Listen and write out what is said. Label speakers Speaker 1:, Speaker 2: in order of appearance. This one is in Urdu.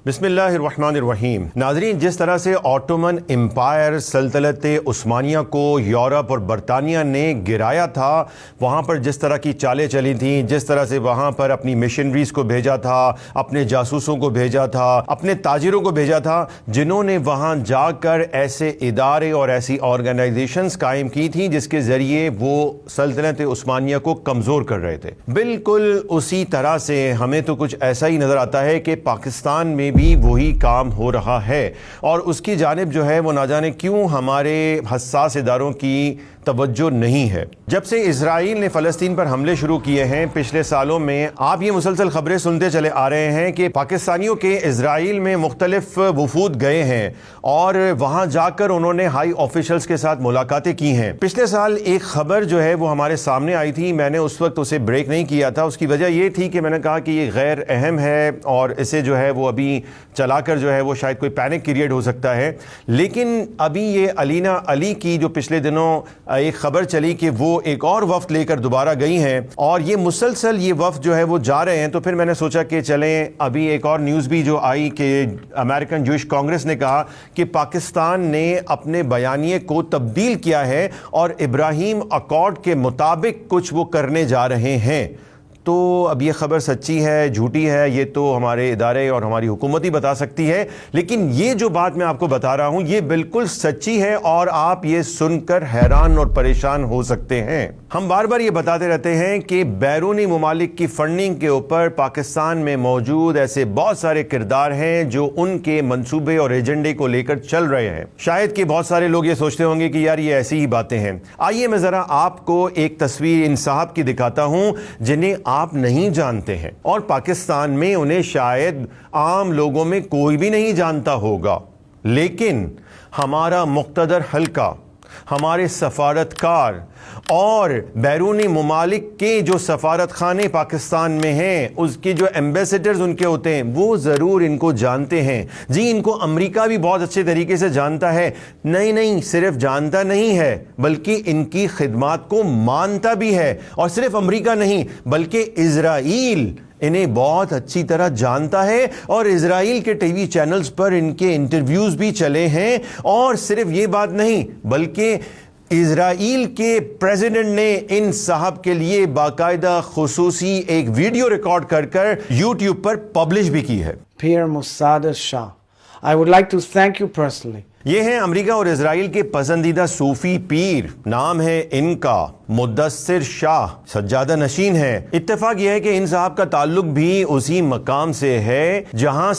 Speaker 1: بسم اللہ الرحمن الرحیم۔ ناظرین، جس طرح سے آٹومن امپائر سلطنت عثمانیہ کو یورپ اور برطانیہ نے گرایا تھا، وہاں پر جس طرح کی چالیں چلی تھیں، جس طرح سے وہاں پر اپنی مشنریز کو بھیجا تھا، اپنے جاسوسوں کو بھیجا تھا، اپنے تاجروں کو بھیجا تھا، جنہوں نے وہاں جا کر ایسے ادارے اور ایسی آرگنائزیشنز قائم کی تھیں جس کے ذریعے وہ سلطنت عثمانیہ کو کمزور کر رہے تھے۔ بالکل اسی طرح سے ہمیں تو کچھ ایسا ہی نظر آتا ہے کہ پاکستان میں بھی وہی کام ہو رہا ہے، اور اس کی جانب جو ہے وہ نہ جانے کیوں ہمارے حساس اداروں کی توجہ نہیں ہے۔ جب سے اسرائیل نے فلسطین پر حملے شروع کیے ہیں پچھلے سالوں میں، آپ یہ مسلسل خبریں سنتے چلے آ رہے ہیں کہ پاکستانیوں کے اسرائیل میں مختلف وفود گئے ہیں اور وہاں جا کر انہوں نے ہائی آفیشلز کے ساتھ ملاقاتیں کی ہیں۔ پچھلے سال ایک خبر جو ہے وہ ہمارے سامنے آئی تھی، میں نے اس وقت اسے بریک نہیں کیا تھا۔ اس کی وجہ یہ تھی کہ میں نے کہا کہ یہ غیر اہم ہے اور اسے جو ہے وہ ابھی چلا کر جو ہے وہ شاید کوئی پینک کریٹ ہو سکتا ہے، لیکن ابھی یہ علینا علی کی جو پچھلے دنوں ایک خبر چلی کہ وہ ایک اور وفد لے کر دوبارہ گئی ہیں اور یہ مسلسل یہ وفد جو ہے وہ جا رہے ہیں، تو پھر میں نے سوچا کہ چلیں ابھی ایک اور نیوز بھی جو آئی کہ امریکن جوئش کانگریس نے کہا کہ پاکستان نے اپنے بیانیے کو تبدیل کیا ہے اور ابراہیم اکارڈ کے مطابق کچھ وہ کرنے جا رہے ہیں۔ تو اب یہ خبر سچی ہے جھوٹی ہے یہ تو ہمارے ادارے اور ہماری حکومت ہی بتا سکتی ہے، لیکن یہ جو بات میں آپ کو بتا رہا ہوں یہ بالکل سچی ہے اور آپ یہ سن کر حیران اور پریشان ہو سکتے ہیں۔ ہم بار بار یہ بتاتے رہتے ہیں کہ بیرونی ممالک کی فنڈنگ کے اوپر پاکستان میں موجود ایسے بہت سارے کردار ہیں جو ان کے منصوبے اور ایجنڈے کو لے کر چل رہے ہیں۔ شاید کہ بہت سارے لوگ یہ سوچتے ہوں گے کہ یار یہ ایسی ہی باتیں ہیں۔ آئیے میں ذرا آپ کو ایک تصویر ان صاحب کی دکھاتا ہوں جنہیں آپ نہیں جانتے ہیں اور پاکستان میں انہیں شاید عام لوگوں میں کوئی بھی نہیں جانتا ہوگا، لیکن ہمارا مقتدر حلقہ، ہمارے سفارتکار اور بیرونی ممالک کے جو سفارت خانے پاکستان میں ہیں، اس کے جو ایمبیسیڈرز ان کے ہوتے ہیں، وہ ضرور ان کو جانتے ہیں۔ جی ان کو امریکہ بھی بہت اچھے طریقے سے جانتا ہے، نہیں صرف جانتا نہیں ہے بلکہ ان کی خدمات کو مانتا بھی ہے، اور صرف امریکہ نہیں بلکہ اسرائیل انہیں بہت اچھی طرح جانتا ہے، اور اسرائیل کے ٹی وی چینلز پر ان کے انٹرویوز بھی چلے ہیں۔ اور صرف یہ بات نہیں بلکہ اسرائیل کے پریزیڈنٹ نے ان صاحب کے لیے باقاعدہ خصوصی ایک ویڈیو ریکارڈ کر یوٹیوب پر پبلش بھی کی ہے۔
Speaker 2: Pir Musaddiq Shah, I would like to thank you personally.
Speaker 1: یہ ہیں امریکہ اور اسرائیل کے پسندیدہ صوفی پیر، نام ہے ان کا مدثر شاہ، سجادہ نشین ہے۔ اتفاق یہ ہے کہ ان صاحب کا تعلق بھی اسی مقام سے ہے جہاں